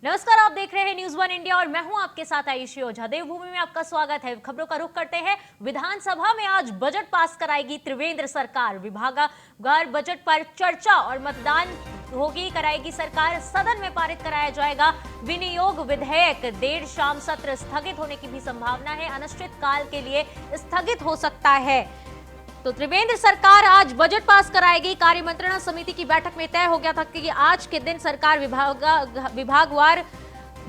नमस्कार, आप देख रहे हैं न्यूज़ वन इंडिया और मैं हूं आपके साथ आयुषी ओझा। देवभूमि में आपका स्वागत है। खबरों का रुख करते हैं। विधानसभा में आज बजट पास कराएगी त्रिवेंद्र सरकार। विभागवार बजट पर चर्चा और मतदान होगी, कराएगी सरकार। सदन में पारित कराया जाएगा विनियोग विधेयक। देर शाम सत्र स्थगित होने की भी संभावना है। अनिश्चित काल के लिए स्थगित हो सकता है। तो त्रिवेंद्र सरकार आज बजट पास कराएगी। कार्य मंत्रणा समिति की बैठक में तय हो गया था कि आज के दिन सरकार विभागवार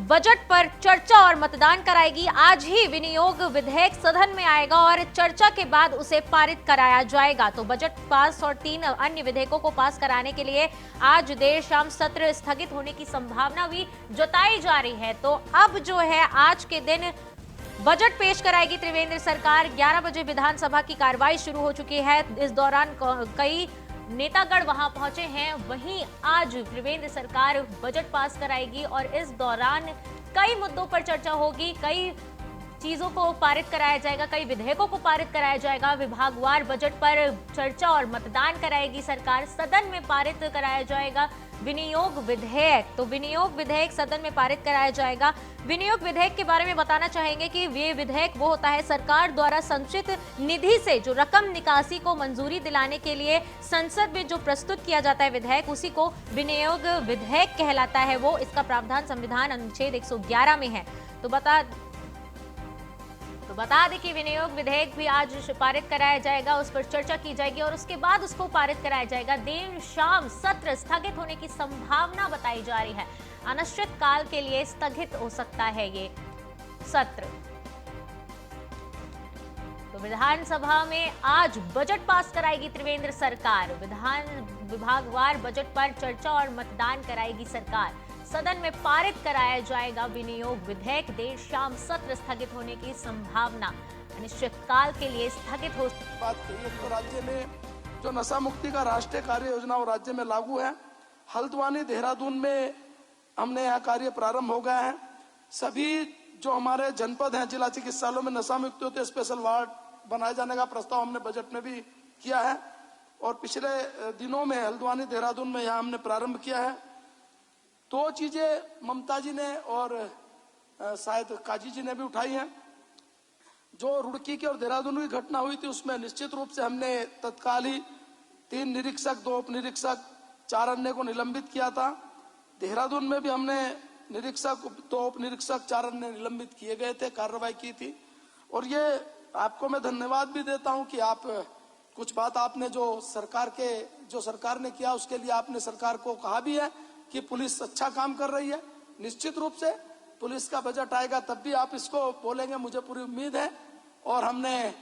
बजट पर चर्चा और मतदान कराएगी। आज ही विनियोग विधेयक सदन में आएगा और चर्चा के बाद उसे पारित कराया जाएगा। तो बजट पास और 3 अन्य विधेयकों को पास कराने के लिए आज देर शाम सत्र स्थगित होने की संभावना भी जताई जा रही है। तो अब जो है आज के दिन बजट पेश कराएगी त्रिवेंद्र सरकार। 11 बजे विधानसभा की कार्रवाई शुरू हो चुकी है। इस दौरान कई नेतागण वहां पहुंचे हैं। वहीं आज त्रिवेंद्र सरकार बजट पास कराएगी और इस दौरान कई मुद्दों पर चर्चा होगी। कई चीजों को पारित कराया जाएगा, कई विधेयकों को पारित कराया जाएगा। विभागवार बजट पर चर्चा और मतदान कराएगी सरकार। सदन में पारित कराया जाएगा विनियोग विधेयक। तो विनियोग विधेयक सदन में पारित कराया जाएगा। विनियोग विधेयक के बारे में बताना चाहेंगे कि ये विधेयक वो होता है, सरकार द्वारा संचित निधि से जो रकम निकासी को मंजूरी दिलाने के लिए संसद में जो प्रस्तुत किया जाता है विधेयक, उसी को विनियोग विधेयक कहलाता है। वो इसका प्रावधान संविधान अनुच्छेद 111 में है। तो बता दें कि विनियोग विधेयक भी आज पारित कराया जाएगा, उस पर चर्चा की जाएगी और उसके बाद उसको पारित कराया जाएगा। देर शाम सत्र स्थगित होने की संभावना बताई जा रही है। अनिश्चित काल के लिए स्थगित हो सकता है ये सत्र। तो विधानसभा में आज बजट पास कराएगी त्रिवेंद्र सरकार। विभागवार बजट पर चर्चा और मतदान कराएगी सरकार। सदन में पारित कराया जाएगा विनियोग विधेयक। देर शाम सत्र स्थगित होने की संभावना। अनिश्चित काल के लिए स्थगित हो। बात कही तो राज्य में जो नशा मुक्ति का राष्ट्रीय कार्य योजना वो राज्य में लागू है। हल्द्वानी देहरादून में हमने यहाँ कार्य प्रारंभ हो गया है। सभी जो हमारे जनपद हैं, जिला चिकित्सालयों में नशा मुक्ति होते स्पेशल वार्ड बनाए जाने का प्रस्ताव हमने बजट में भी किया है और पिछले दिनों में हल्द्वानी देहरादून में यहाँ हमने प्रारंभ किया है। 2 चीजें ममता जी ने और शायद काजी जी ने भी उठाई हैं। जो रुड़की की और देहरादून की घटना हुई थी उसमें निश्चित रूप से हमने तत्काल ही 3 निरीक्षक, 2 उप निरीक्षक, 4 अन्य को निलंबित किया था। देहरादून में भी हमने निरीक्षक, 2 उप निरीक्षक, 4 अन्य निलंबित किए गए थे, कार्रवाई की थी। और ये आपको मैं धन्यवाद भी देता हूं कि आप कुछ बात आपने जो सरकार ने किया उसके लिए आपने सरकार को कहा भी है कि पुलिस अच्छा काम कर रही है। निश्चित रूप से पुलिस का बजट आएगा तब भी आप इसको बोलेंगे, मुझे पूरी उम्मीद है। और हमने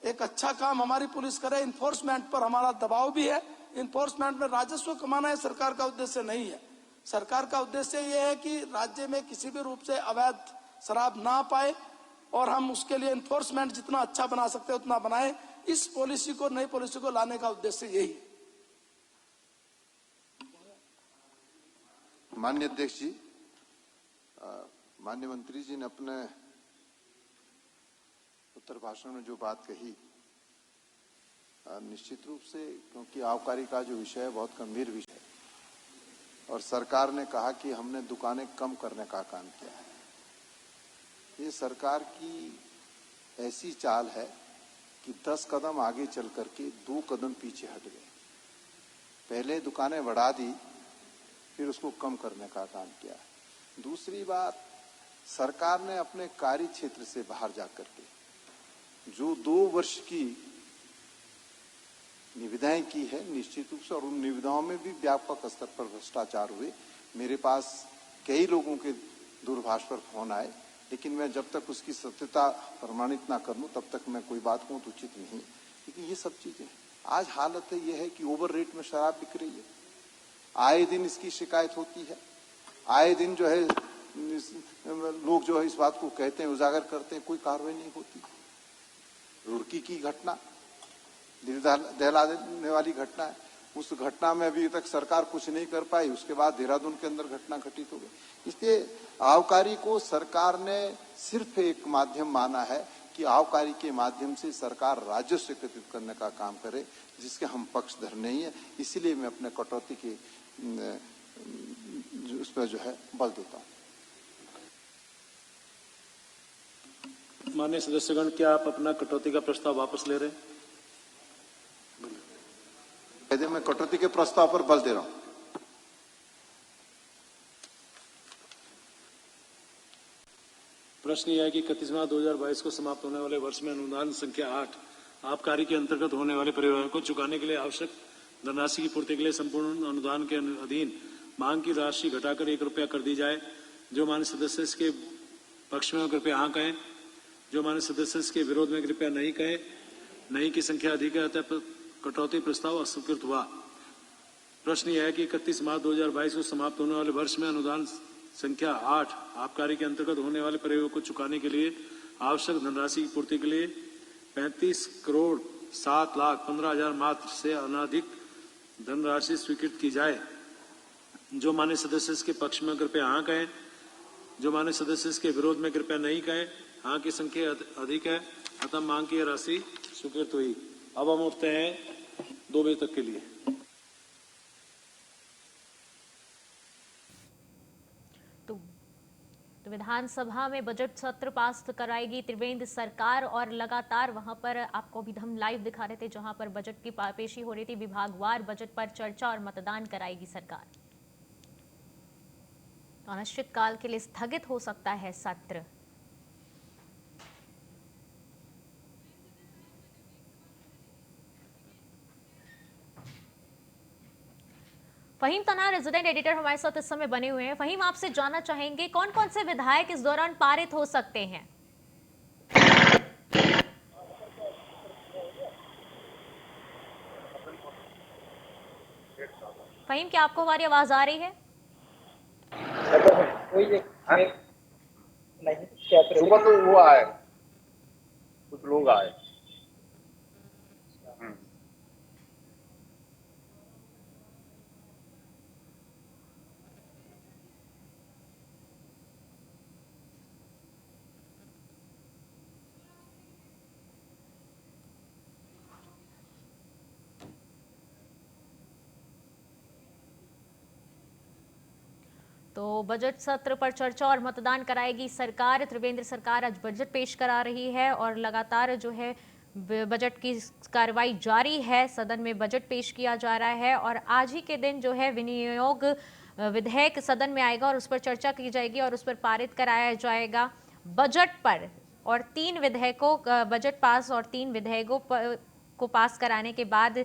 एक अच्छा काम हमारी पुलिस करे। इन्फोर्समेंट पर हमारा दबाव भी है। इन्फोर्समेंट में राजस्व कमाना है सरकार का उद्देश्य नहीं है। सरकार का उद्देश्य ये है कि राज्य में किसी भी रूप से अवैध शराब ना पाए और हम उसके लिए इन्फोर्समेंट जितना अच्छा बना सकते हैं उतना बनाए। इस पॉलिसी को, नई पॉलिसी को लाने का उद्देश्य यही है। माननीय अध्यक्ष जी, माननीय मंत्री जी ने अपने उत्तर भाषण में जो बात कही, निश्चित रूप से क्योंकि आबकारी का जो विषय है बहुत गंभीर विषय है और सरकार ने कहा कि हमने दुकानें कम करने का काम किया है। ये सरकार की ऐसी चाल है कि 10 कदम आगे चल करके 2 कदम पीछे हट गए। पहले दुकानें बढ़ा दी, फिर उसको कम करने का काम किया है। दूसरी बात, सरकार ने अपने कार्य क्षेत्र से बाहर जाकर के जो 2 वर्ष की निविदाएं की है, निश्चित रूप से, और उन निविदाओं में भी व्यापक स्तर पर भ्रष्टाचार हुए। मेरे पास कई लोगों के दूरभाष पर फोन आए, लेकिन मैं जब तक उसकी सत्यता प्रमाणित ना कर लूं तब तक मैं कोई बात कहूं तो उचित नहीं। लेकिन ये सब चीजें आज हालत है ये है कि ओवर रेट में शराब बिक रही है। आए दिन इसकी शिकायत होती है। आए दिन जो है लोग जो है इस बात को कहते हैं, उजागर करते हैं, कोई कार्रवाई नहीं होती। रुड़की की घटना, दिल दहलाने वाली घटना है। उस घटना में अभी तक सरकार कुछ नहीं कर पाई। उसके बाद देहरादून के अंदर घटना घटित हो गई। इसलिए आबकारी को सरकार ने सिर्फ एक माध्यम माना है कि आबकारी के माध्यम से सरकार राजस्व एकत्रित करने का काम करे, जिसके हम पक्षधर नहीं है। इसीलिए मैं अपने कटौती के उस पर जो है बल देता हूँ। माननीय सदस्यगण, क्या आप अपना कटौती का प्रस्ताव वापस ले रहे हैं? यदि मैं कटौती के प्रस्ताव पर बल दे रहा हूं। प्रश्न यह है कि 31 मार्च 2022 को समाप्त होने वाले वर्ष में अनुदान संख्या 8 आबकारी के अंतर्गत होने वाले परिवारों को चुकाने के लिए आवश्यक धनराशि की पूर्ति के लिए संपूर्ण अनुदान के अधीन मांग की राशि घटाकर 1 रुपया कर दी जाए। जो माननीय सदस्य इसके पक्ष में कृपया हाँ कहें, जो माननीय सदस्य इसके विरोध में कृपया नहीं कहें। नहीं की संख्या अधिक है, अतः कटौती प्रस्ताव अस्वीकृत हुआ। प्रश्न यह है कि 31 मार्च 2022 को समाप्त होने वाले वर्ष में अनुदान संख्या 8 आबकारी के अंतर्गत होने वाले परिवारों को चुकाने के लिए आवश्यक धनराशि की पूर्ति के लिए 35,07,15,000 मात्र से अनधिक धनराशि स्वीकृत की जाए। जो माननीय सदस्य इसके पक्ष में कृपया हाँ कहें, जो माननीय सदस्य इसके विरोध में कृपया नहीं कहें। हाँ की संख्या अधिक है, अतः मांग की राशि स्वीकृत हुई। अब हम उठते हैं 2 बजे तक के लिए। तो विधानसभा में बजट सत्र पास कराएगी त्रिवेंद्र सरकार, और लगातार वहां पर आपको भी हम लाइव दिखा रहे थे जहां पर बजट की पेशी हो रही थी। विभागवार बजट पर चर्चा और मतदान कराएगी सरकार। अनिश्चितकाल के लिए स्थगित हो सकता है सत्र। फहीम तना रेजिडेंट एडिटर हमारे साथ इस समय बने हुए हैं। फहीम, आपसे जानना चाहेंगे कौन कौन से विधायक इस दौरान पारित हो सकते हैं? फहीम, क्या आपको हमारी आवाज आ रही है? सुबह तो वो आए, कुछ लोग आए। तो बजट सत्र पर चर्चा और मतदान कराएगी सरकार। त्रिवेंद्र सरकार आज बजट पेश करा रही है और लगातार जो है बजट की कार्रवाई जारी है। सदन में बजट पेश किया जा रहा है और आज ही के दिन जो है विनियोग विधेयक सदन में आएगा और उस पर चर्चा की जाएगी और उस पर पारित कराया जाएगा बजट पर। और 3 विधेयकों का बजट पास और 3 विधेयकों को पास कराने के बाद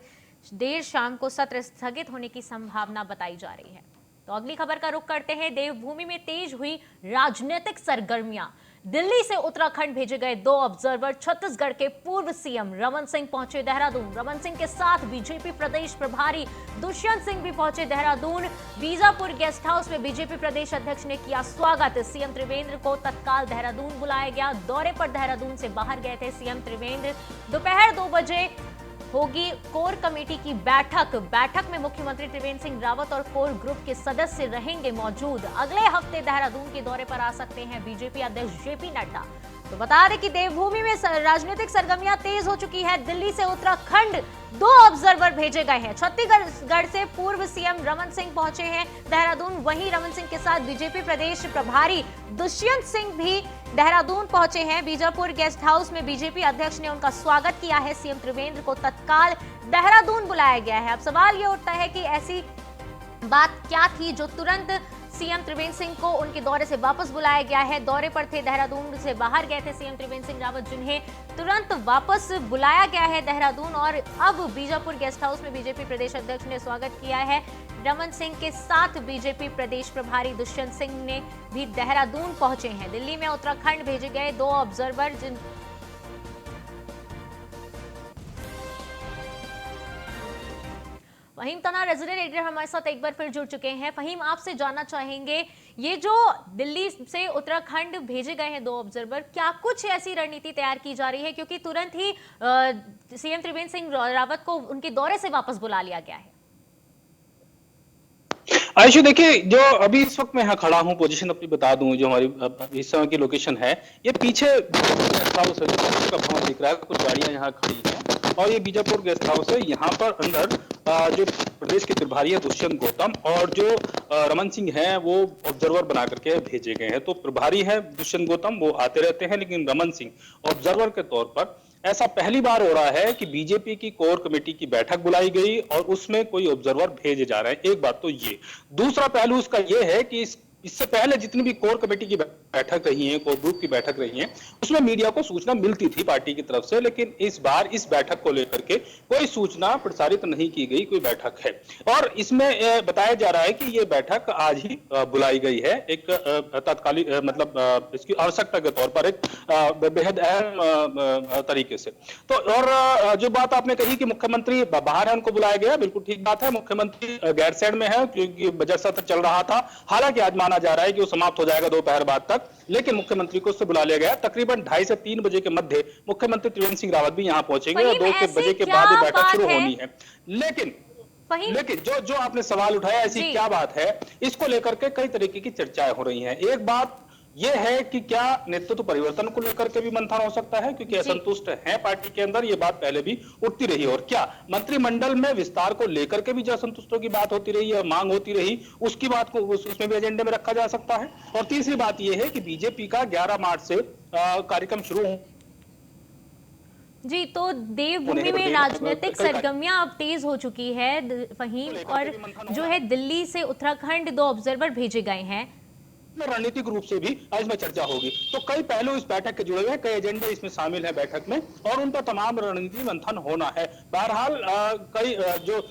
देर शाम को सत्र स्थगित होने की संभावना बताई जा रही है। तो अगली खबर का रुख करते हैं। देवभूमि में तेज हुई राजनीतिक सरगर्मियां। दिल्ली से उत्तराखंड भेजे गए 2 ऑब्जर्वर छत्तीसगढ़ के पूर्व सीएम रमन सिंह पहुंचे देहरादून। रमन सिंह के साथ बीजेपी प्रदेश प्रभारी दुष्यंत सिंह भी पहुंचे देहरादून। बीजापुर गेस्ट हाउस में बीजेपी प्रदेश अध्यक्ष ने किया स्वागत। सीएम त्रिवेंद्र को तत्काल देहरादून बुलाया गया। दौरे पर देहरादून से बाहर गए थे सीएम त्रिवेंद्र। दोपहर 2 बजे होगी कोर कमेटी की बैठक में मुख्यमंत्री त्रिवेंद्र सिंह रावत और कोर ग्रुप के सदस्य रहेंगे मौजूद। अगले हफ्ते देहरादून के दौरे पर आ सकते हैं बीजेपी अध्यक्ष जेपी नड्डा। तो बता दें कि देवभूमि में राजनीतिक सरगर्मियां तेज हो चुकी है। दिल्ली से उत्तराखंड 2 ऑब्जर्वर भेजे गए हैं। छत्तीसगढ़ से पूर्व सीएम रमन सिंह पहुंचे हैं देहरादून। वहीं रमन सिंह के साथ बीजेपी प्रदेश प्रभारी दुष्यंत सिंह भी देहरादून पहुंचे हैं। बीजापुर गेस्ट हाउस में बीजेपी अध्यक्ष ने उनका स्वागत किया है। सीएम त्रिवेंद्र को तत्काल देहरादून बुलाया गया है। अब सवाल ये उठता है कि ऐसी बात क्या थी जो तुरंत सीएम त्रिवेंद्र सिंह को उनके दौरे से वापस बुलाया गया है। दौरे पर थे, देहरादून से बाहर गए थे सीएम त्रिवेंद्र सिंह रावत, जिन्हें तुरंत वापस बुलाया गया है देहरादून। और अब बीजापुर गेस्ट हाउस में बीजेपी प्रदेश अध्यक्ष ने स्वागत किया है। रमन सिंह के साथ बीजेपी प्रदेश प्रभारी दुष्यंत सिंह ने भी देहरादून पहुंचे हैं। दिल्ली में उत्तराखंड भेजे गए 2 ऑब्जर्वर फहीम तना रेजिडेंट एडिटर हमारे साथ एक बार फिर जुड़ चुके हैं। फहीम, आपसे जानना चाहेंगे, ये जो दिल्ली से उत्तराखंड भेजे गए हैं 2 ऑब्जर्वर, क्या कुछ ऐसी रणनीति तैयार की जा रही है क्योंकि तुरंत ही सीएम त्रिवेंद्र सिंह रावत को उनके दौरे से वापस बुला लिया गया है? आयुषी, देखिए, जो अभी इस वक्त मैं यहाँ खड़ा हूँ, पोजीशन अपनी बता दूं, जो हमारी इस समय की लोकेशन है, ये पीछे गेस्ट हाउस है, का भवन दिख रहा है, कुछ गाड़ियां यहाँ खड़ी हैं और ये बीजापुर गेस्ट हाउस है। यहाँ पर अंदर जो प्रदेश के प्रभारी है दुष्यंत गौतम, और जो रमन सिंह हैं वो ऑब्जर्वर बना करके भेजे गए हैं। तो प्रभारी है दुष्यंत गौतम, वो आते रहते हैं, लेकिन रमन सिंह ऑब्जर्वर के तौर पर। ऐसा पहली बार हो रहा है कि बीजेपी की कोर कमेटी की बैठक बुलाई गई और उसमें कोई ऑब्जर्वर भेजे जा रहे हैं। एक बात तो ये। दूसरा पहलू उसका ये है कि इससे पहले जितनी भी कोर कमेटी की बैठक रही है, कोर ग्रुप की बैठक रही है, उसमें मीडिया को सूचना मिलती थी पार्टी की तरफ से, लेकिन इस बार इस बैठक को लेकर के कोई सूचना प्रसारित नहीं की गई। कोई बैठक है और इसमें बताया जा रहा है कि ये बैठक आज ही बुलाई गई है, एक तत्कालीन मतलब इसकी आवश्यकता के तौर पर एक बेहद अहम तरीके से। तो और जो बात आपने कही कि मुख्यमंत्री बाहर है, उनको बुलाया गया, बिल्कुल ठीक बात है। मुख्यमंत्री गैरसैंण में है क्योंकि बजट सत्र चल रहा था। हालांकि आज माना जा रहा है कि वो समाप्त हो जाएगा दोपहर बाद तक, लेकिन मुख्यमंत्री को उससे बुला लिया गया। तकरीबन 2:30 से 3 बजे के मध्य मुख्यमंत्री त्रिवेंद्र सिंह रावत भी यहां पहुंचेंगे और 2 बजे के बाद ये बैठक शुरू होनी है। लेकिन जो आपने सवाल उठाया, ऐसी क्या बात है, इसको लेकर के कई तरीके की चर्चाएं हो रही हैं। एक बात यह है कि क्या नेतृत्व परिवर्तन को लेकर के भी मंथन हो सकता है, क्योंकि असंतुष्ट है पार्टी के अंदर, ये बात पहले भी उठती रही। और क्या मंत्रिमंडल में विस्तार को लेकर के भी जो असंतुष्टों की बात होती रही है, मांग होती रही, उसकी बात को उसमें भी एजेंडे में रखा जा सकता है। और तीसरी बात यह है कि बीजेपी का 11 मार्च से कार्यक्रम शुरू हो जी। तो देवभूमि में राजनीतिक सरगर्मियां अब तेज हो चुकी है वहीं, और जो है दिल्ली से उत्तराखंड 2 ऑब्जर्वर भेजे गए हैं। रणनीतिक रूप से भी इसमें चर्चा होगी। तो कई पहलू इस बैठक के जुड़े हुए हैं, कई एजेंडे इसमें शामिल है बैठक में, और उन पर तमाम रणनीति मंथन होना है। बहरहाल कई जो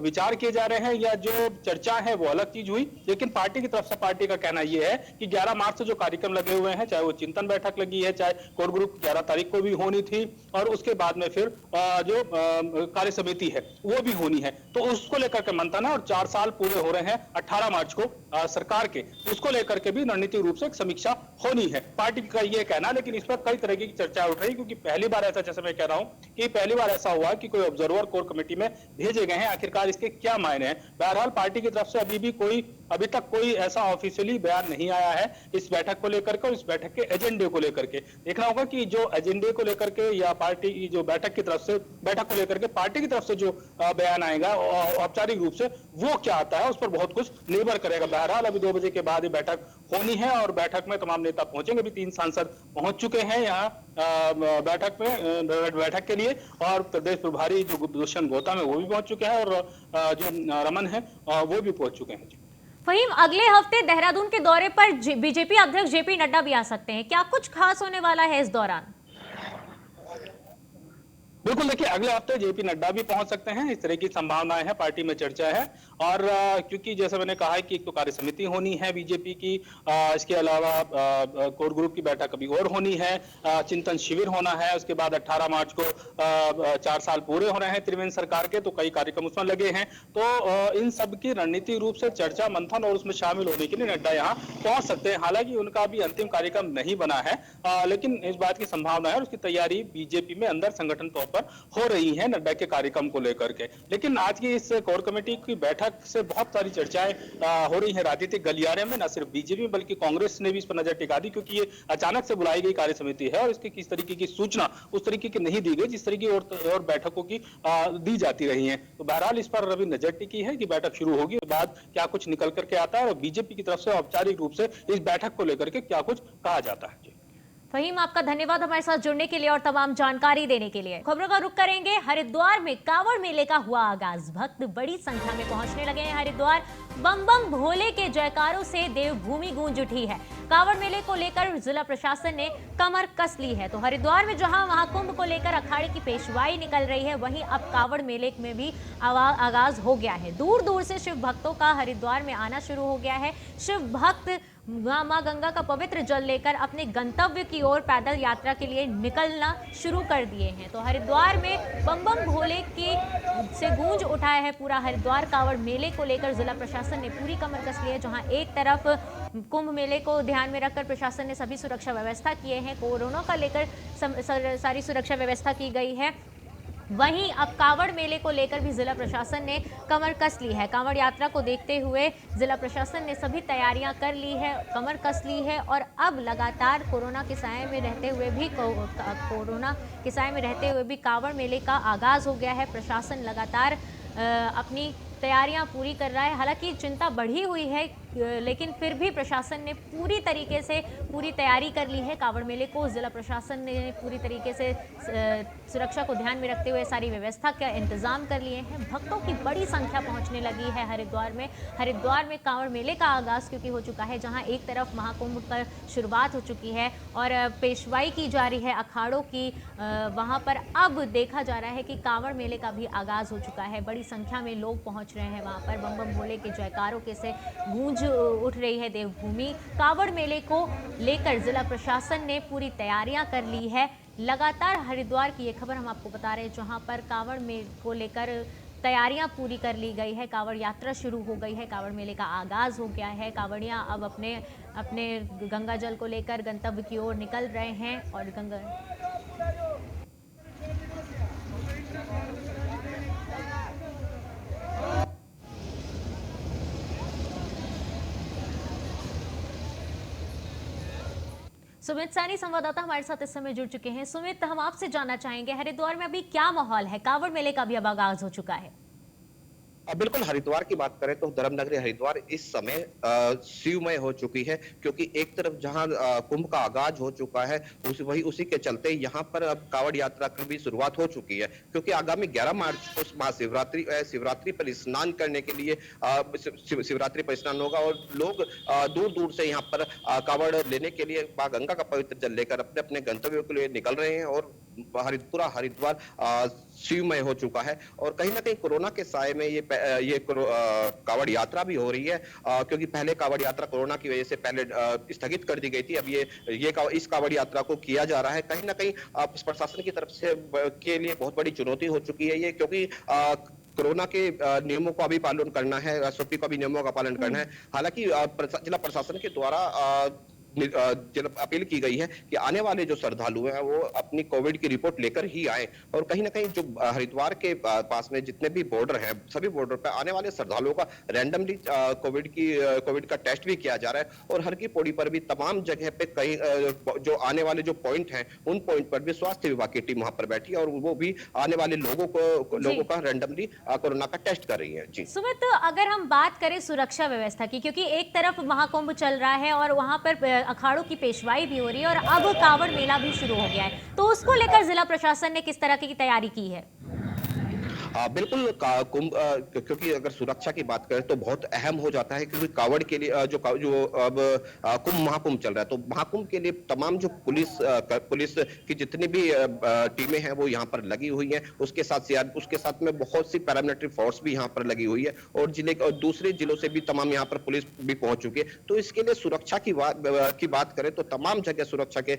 विचार किए जा रहे हैं या जो चर्चा है वो अलग चीज हुई, लेकिन पार्टी की तरफ से पार्टी का कहना यह है कि 11 मार्च से जो कार्यक्रम लगे हुए हैं, चाहे वो चिंतन बैठक लगी है, चाहे कोर ग्रुप 11 तारीख को भी होनी थी, और उसके बाद में फिर जो कार्य समिति है वो भी होनी है, तो उसको लेकर के मंथन है। और 4 साल पूरे हो रहे हैं 18 मार्च को सरकार के, उसको लेकर के भी रणनीतिक रूप से एक समीक्षा होनी है, पार्टी का यह कहना। लेकिन इस पर कई तरह की चर्चा उठ रही, क्योंकि पहली बार ऐसा, जैसे मैं कह रहा हूं कि पहली बार ऐसा हुआ कि कोई ऑब्जर्वर कोर कमेटी में भेजे गए हैं। आखिरकार इसके क्या मायने हैं? बहरहाल पार्टी की तरफ से अभी तक कोई ऐसा ऑफिशियली बयान नहीं आया है इस बैठक को लेकर के और इस बैठक के एजेंडे को लेकर के। देखना होगा कि जो एजेंडे को लेकर के या पार्टी की जो बैठक की तरफ से, बैठक को लेकर के पार्टी की तरफ से जो बयान आएगा औपचारिक रूप से, वो क्या आता है, उस पर बहुत कुछ निर्भर करेगा। बहरहाल अभी 2 बजे के बाद बैठक होनी है और बैठक में तमाम नेता पहुंचेंगे। अभी 3 सांसद पहुंच चुके हैं यहाँ बैठक के लिए, और प्रदेश प्रभारी जो दुष्यंत गौतम है वो भी पहुंच चुके हैं, और जो रमन है वो भी पहुंच चुके हैं। फहीम, अगले हफ्ते देहरादून के दौरे पर बीजेपी अध्यक्ष जेपी नड्डा भी आ सकते हैं, क्या कुछ खास होने वाला है इस दौरान? बिल्कुल, देखिए अगले हफ्ते जेपी नड्डा भी पहुंच सकते हैं, इस तरह की संभावनाएं हैं, पार्टी में चर्चा है। और क्योंकि जैसे मैंने कहा है कि एक तो कार्य समिति होनी है बीजेपी की, इसके अलावा कोर ग्रुप की बैठक अभी और होनी है, चिंतन शिविर होना है, उसके बाद 18 मार्च को 4 साल पूरे हो रहे हैं त्रिवेंद्र सरकार के, तो कई कार्यक्रम उसमें लगे हैं। तो इन सब की रणनीतिक रूप से चर्चा मंथन और उसमें शामिल होने के लिए नड्डा यहाँ पहुंच सकते हैं। हालांकि उनका अभी अंतिम कार्यक्रम नहीं बना है, लेकिन इस बात की संभावना है और उसकी तैयारी बीजेपी में अंदर संगठन तौर पर हो रही है नड्डा के कार्यक्रम को लेकर के। लेकिन आज की इस कोर कमेटी की बैठक से बहुत सारी चर्चाएं हो रही हैं राजनीतिक गलियारे में, न सिर्फ बीजेपी बल्कि कांग्रेस ने भी इस पर नजर टिका दी, क्योंकि ये अचानक से बुलाई गई कार्य समिति है और इसकी किस तरीके की सूचना उस तरीके की नहीं दी गई जिस तरीके और बैठकों की दी जाती रही है। तो बहरहाल इस पर अभी नजर टिकी है कि बैठक शुरू होगी, उसके बाद क्या कुछ निकल करके आता है और बीजेपी की तरफ से औपचारिक रूप से इस बैठक को लेकर के क्या कुछ कहा जाता है। फहीम, आपका धन्यवाद हमारे साथ जुड़ने के लिए और तमाम जानकारी देने के लिए। खबरों का रुख करेंगे। हरिद्वार में कांवड़ मेले का हुआ आगाज, भक्त बड़ी संख्या में पहुंचने लगे हैं हरिद्वार। बम बम भोले के जयकारों से देवभूमि गूंज उठी है। कांवड़ मेले को लेकर जिला प्रशासन ने कमर कस ली है। तो हरिद्वार में जहां महाकुंभ को लेकर अखाड़े की पेशवाई निकल रही है, वहीं अब कांवड़ मेले में भी आगाज हो गया है। दूर दूर से शिव भक्तों का हरिद्वार में आना शुरू हो गया है। शिव भक्त मां गंगा का पवित्र जल लेकर अपने गंतव्य की ओर पैदल यात्रा के लिए निकलना शुरू कर दिए हैं। तो हरिद्वार में बम बम भोले के से गूंज उठा है पूरा हरिद्वार। कांवड़ मेले को लेकर जिला प्रशासन ने पूरी कमर कस ली है। जहां एक तरफ कुंभ मेले को ध्यान में रखकर प्रशासन ने सभी सुरक्षा व्यवस्था किए हैं, कोरोना का लेकर सारी सुरक्षा व्यवस्था की गई है, वहीं अब कांवड़ मेले को लेकर भी जिला प्रशासन ने कमर कस ली है। कांवड़ यात्रा को देखते हुए जिला प्रशासन ने सभी तैयारियां कर ली है, कमर कस ली है, और अब लगातार कोरोना के साए में रहते हुए भी कांवड़ मेले का आगाज हो गया है। प्रशासन लगातार अपनी तैयारियां पूरी कर रहा है। हालांकि चिंता बढ़ी हुई है, लेकिन फिर भी प्रशासन ने पूरी तरीके से पूरी तैयारी कर ली है। कांवड़ मेले को जिला प्रशासन ने पूरी तरीके से सुरक्षा को ध्यान में रखते हुए सारी व्यवस्था का इंतजाम कर लिए हैं। भक्तों की बड़ी संख्या पहुंचने लगी है हरिद्वार में कांवड़ मेले का आगाज क्योंकि हो चुका है, जहां एक तरफ महाकुंभ का शुरुआत हो चुकी है और पेशवाई की जा रही है अखाड़ों की, वहां पर अब देखा जा रहा है कि कांवड़ मेले का भी आगाज हो चुका है। बड़ी संख्या में लोग पहुंच रहे हैं वहां पर, बम बम भोले के जयकारों के से गूंज उठ रही है देवभूमि। कांवड़ मेले को लेकर जिला प्रशासन ने पूरी तैयारियां कर ली है। लगातार हरिद्वार की ये खबर हम आपको बता रहे हैं, जहां पर कांवड़ मेले को लेकर तैयारियां पूरी कर ली गई है। कांवड़ यात्रा शुरू हो गई है, कांवड़ मेले का आगाज हो गया है। कांवड़ियां अब अपने गंगा जल को लेकर गंतव्य की ओर निकल रहे हैं और गंगा सुमित सैनी संवाददाता हमारे साथ इस समय जुड़ चुके हैं। सुमित, हम आपसे जानना चाहेंगे हरिद्वार में अभी क्या माहौल है? कांवड़ मेले का भी अब आगाज हो चुका है। बिल्कुल, हरिद्वार की बात करें तो धर्मनगरी हरिद्वार इस समय शिवमय हो चुकी है, क्योंकि एक तरफ जहां कुंभ का आगाज हो चुका है, उसी के चलते यहां पर अब कांवड़ यात्रा की भी शुरुआत हो चुकी है, क्योंकि आगामी 11 मार्च को महाशिवरात्रि पर स्नान करने के लिए शिवरात्रि पर स्नान होगा और लोग दूर दूर से यहाँ पर कांवड़ लेने के लिए मां गंगा का पवित्र जल लेकर अपने अपने गंतव्यों के लिए निकल रहे हैं और पूरा हरिद्वार शिवमय हो चुका है। और कहीं ना कहीं कोरोना के साए में ये कांवड़ यात्रा भी हो रही है, क्योंकि पहले कांवड़ यात्रा कोरोना की वजह से पहले स्थगित कर दी गई थी। अब इस कांवड़ यात्रा को किया जा रहा है। कहीं ना कहीं प्रशासन की तरफ से के लिए बहुत बड़ी चुनौती हो चुकी है ये, क्योंकि कोरोना के नियमों का भी पालन करना है, एसओपी का भी नियमों का पालन करना है। हालांकि जिला प्रशासन के द्वारा अपील की गई है कि आने वाले जो श्रद्धालु हैं वो अपनी कोविड की रिपोर्ट लेकर ही आए। और कहीं ना कहीं जो हरिद्वार के पास में जितने भी बॉर्डर हैं, सभी बॉर्डर पर आने वाले श्रद्धालुओं का रैंडमली कोविड का टेस्ट भी किया जा रहा है। और हर की पौड़ी पर भी तमाम जगह पे कई जो आने वाले जो पॉइंट हैं, उन पॉइंट पर भी स्वास्थ्य विभाग की टीम वहां पर बैठी है और वो भी आने वाले लोगों का रैंडमली कोरोना का टेस्ट कर रही है। जी सुमित, अगर हम बात करें सुरक्षा व्यवस्था की, क्योंकि एक तरफ महाकुंभ चल रहा है और वहां पर अखाड़ों की पेशवाई भी हो रही है और अब कांवड़ मेला भी शुरू हो गया है, तो उसको लेकर जिला प्रशासन ने किस तरह की तैयारी की है? बिल्कुल, कुंभ क्योंकि अगर सुरक्षा की बात करें तो बहुत अहम हो जाता है, क्योंकि कांवड़ के लिए जो अब महाकुंभ चल रहा है, तो महाकुंभ के लिए तमाम जो पुलिस की जितनी भी टीमें हैं वो यहाँ पर लगी हुई हैं। उसके साथ में बहुत सी पैरामिलिट्री फोर्स भी यहाँ पर लगी हुई है और दूसरे जिलों से भी तमाम यहाँ पर पुलिस भी पहुंच चुकी है। तो इसके लिए सुरक्षा की बात करें तो तमाम जगह सुरक्षा के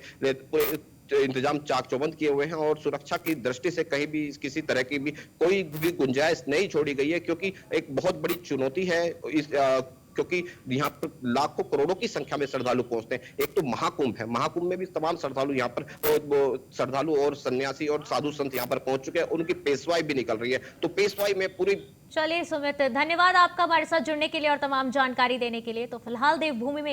इंतजाम चाक चौबंद किए हुए हैं और सुरक्षा की दृष्टि से कहीं भी किसी तरह की भी कोई भी गुंजाइश नहीं छोड़ी गई है, क्योंकि एक बहुत बड़ी चुनौती है क्योंकि यहाँ पर लाखों करोड़ों की संख्या में श्रद्धालु पहुंचते हैं। एक तो महाकुंभ है, महाकुंभ में भी तमाम श्रद्धालु यहाँ पर श्रद्धालु और सन्यासी और साधु संत यहाँ पर पहुंच चुके हैं, उनकी पेशवाई भी निकल रही है। तो पेशवाई में पूरी चलिए सुमित, धन्यवाद आपका हमारे साथ जुड़ने के लिए और तमाम जानकारी देने के लिए। तो फिलहाल देवभूमि में